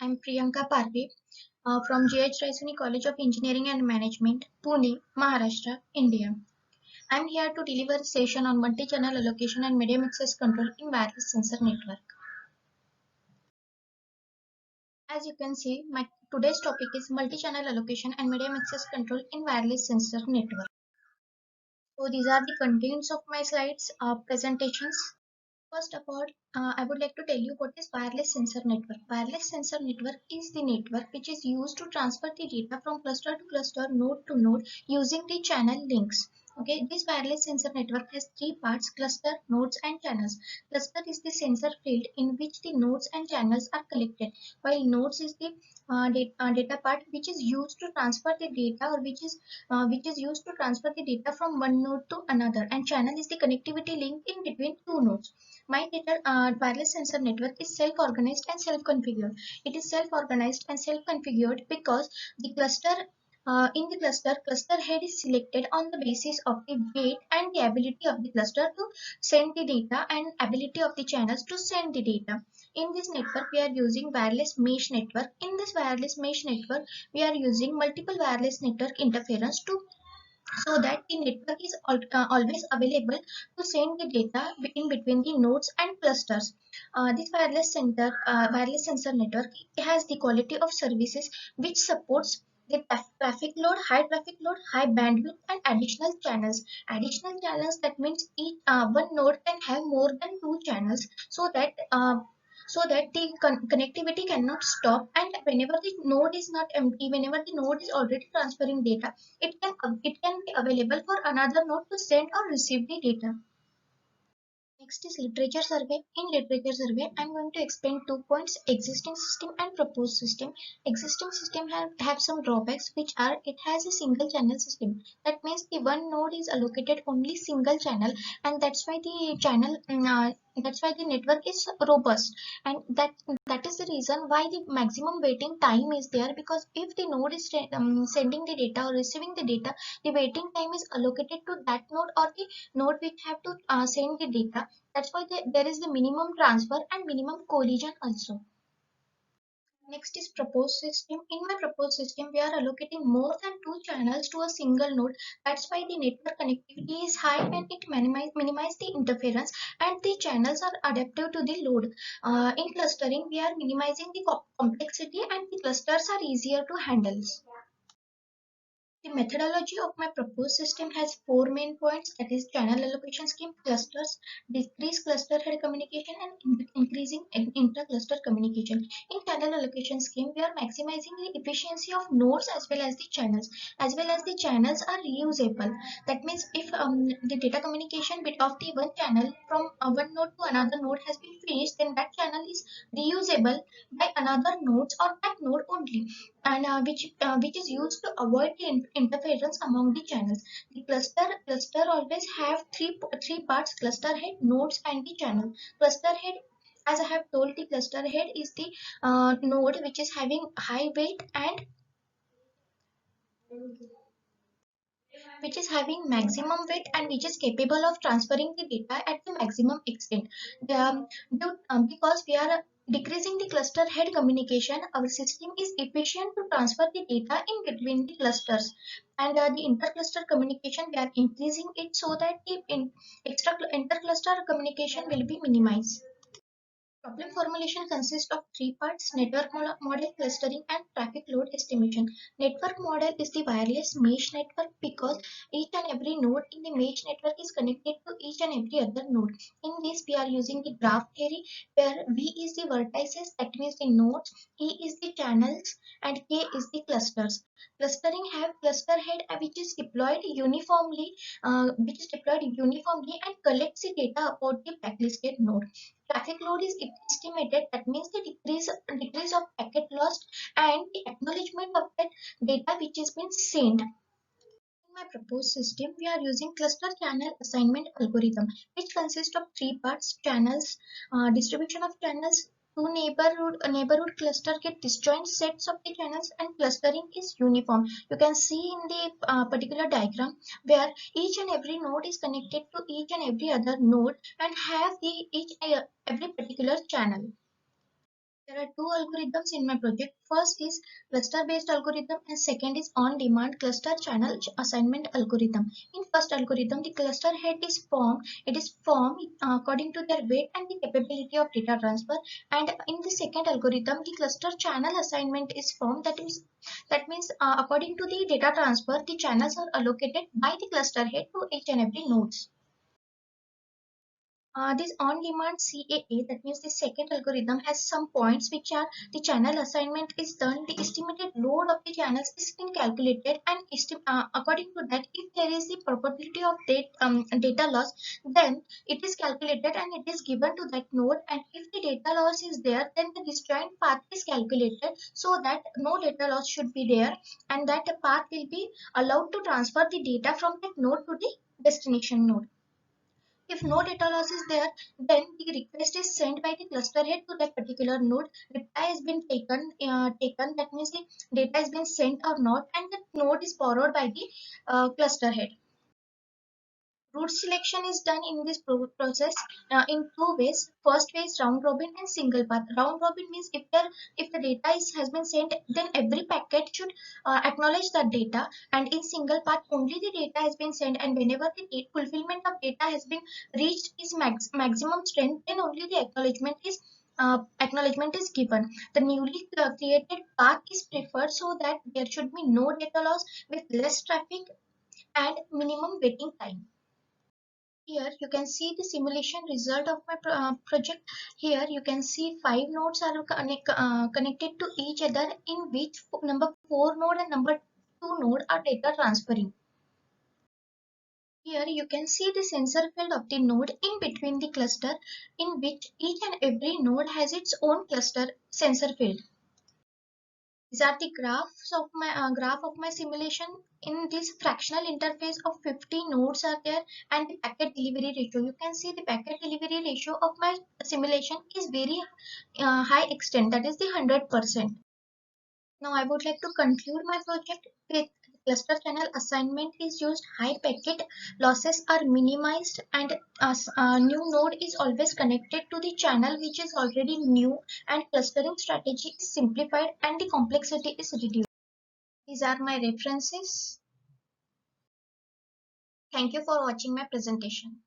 I'm Priyanka Parve from J.H. Raisoni College of Engineering and Management, Pune, Maharashtra, India. I'm here to deliver a session on multi-channel allocation and medium access control in wireless sensor network. As you can see, my today's topic is multi-channel allocation and medium access control in wireless sensor network. So these are the contents of my slides presentations. First of all, I would like to tell you what is wireless sensor network. Wireless sensor network is the network which is used to transfer the data from cluster to cluster, node to node using the channel links. Okay, this wireless sensor network has three parts: cluster, nodes, and channels. Cluster is the sensor field in which the nodes and channels are collected, while nodes is the data part which is used to transfer the data, or which is used to transfer the data from one node to another, and channel is the connectivity link in between two nodes. My data wireless sensor network is self-organized and self-configured. It is self-organized and self-configured because the in the cluster head is selected on the basis of the weight and the ability of the cluster to send the data and ability of the channels to send the data. In this network, we are using wireless mesh network. In this wireless mesh network, we are using multiple wireless network interference to so that the network is always available to send the data in between the nodes and clusters. This wireless sensor network has the quality of services which supports the traffic load, high bandwidth, and additional channels. Additional channels, that means each one node can have more than two channels, so that the connectivity cannot stop, and whenever the node is not empty, whenever the node is already transferring data, it can be available for another node to send or receive the data. Next is literature survey. In literature survey, I'm going to explain 2 points: existing system and proposed system. Existing system have some drawbacks, which are: it has a single channel system. That means the one node is allocated only single channel, and that's why the network is robust, and that is the reason why the maximum waiting time is there, because if the node is sending the data or receiving the data, the waiting time is allocated to that node or the node which have to send the data. That's why there is the minimum transfer and minimum collision also. Next is proposed system. In my proposed system, we are allocating more than two channels to a single node. That's why the network connectivity is high, and it minimize the interference, and the channels are adaptive to the load. In clustering, we are minimizing the complexity, and the clusters are easier to handle. The methodology of my proposed system has four main points, that is channel allocation scheme, clusters, decrease cluster head communication, and increasing inter-cluster communication. In channel allocation scheme, we are maximizing the efficiency of nodes as well as the channels. As well as the channels are reusable. That means if the data communication bit of the one channel from one node to another node has been finished, then that channel is reusable by another nodes or that node only, and which is used to avoid the interference among the channels. The cluster always have three parts: cluster head, nodes, and the channel. Cluster head, as I have told, the cluster head is the node which is having high weight and which is having maximum weight and which is capable of transferring the data at the maximum extent. Because we are decreasing the cluster head communication, our system is efficient to transfer the data in between the clusters, and the intercluster communication, we are increasing it so that the intercluster communication will be minimized. Problem formulation consists of three parts: network model, clustering, and traffic load estimation. Network model is the wireless mesh network because each and every node in the mesh network is connected to each and every other node. In this, we are using the graph theory, where V is the vertices, that means the nodes, E is the channels, and K is the clusters. Clustering have cluster head which is deployed uniformly and collects the data about the blacklisted node. Traffic load is estimated, that means the decrease of packet lost and the acknowledgement of that data which has been sent. In my proposed system, we are using cluster channel assignment algorithm, which consists of three parts: channels, distribution of channels, two neighborhood cluster get disjoint sets of the channels, and clustering is uniform. You can see in the particular diagram where each and every node is connected to each and every other node and have the every particular channel. There are two algorithms in my project. First is cluster-based algorithm and second is on-demand cluster channel assignment algorithm. In first algorithm, the cluster head is formed. It is formed according to their weight and the capability of data transfer. And in the second algorithm, the cluster channel assignment is formed. That means according to the data transfer, the channels are allocated by the cluster head to each and every nodes. This on-demand CAA, that means the second algorithm, has some points which are the channel assignment is done, the estimated load of the channels is been calculated, and according to that, if there is the probability of data loss, then it is calculated and it is given to that node. And if the data loss is there, then the disjoint path is calculated so that no data loss should be there, and that path will be allowed to transfer the data from that node to the destination node. If no data loss is there, then the request is sent by the cluster head to that particular node. Reply has been taken. That means the data has been sent or not, and the node is borrowed by the cluster head. Route selection is done in this process in two ways. First way is round robin and single path. Round robin means if the data has been sent, then every packet should acknowledge that data. And in single path, only the data has been sent, and whenever the fulfillment of data has been reached is maximum strength, then only the acknowledgement is given. The newly created path is preferred so that there should be no data loss with less traffic and minimum waiting time. Here you can see the simulation result of my project. Here you can see five nodes are connected to each other, in which number 4 node and number 2 node are data transferring. Here you can see the sensor field of the node in between the cluster, in which each and every node has its own cluster sensor field. These are the graph of my simulation. In this fractional interface of 50 nodes are there, and the packet delivery ratio. You can see the packet delivery ratio of my simulation is very high extent, that is the 100%. Now I would like to conclude my project with cluster channel assignment is used, high packet losses are minimized, and a new node is always connected to the channel which is already new, and clustering strategy is simplified and the complexity is reduced. These are my references. Thank you for watching my presentation.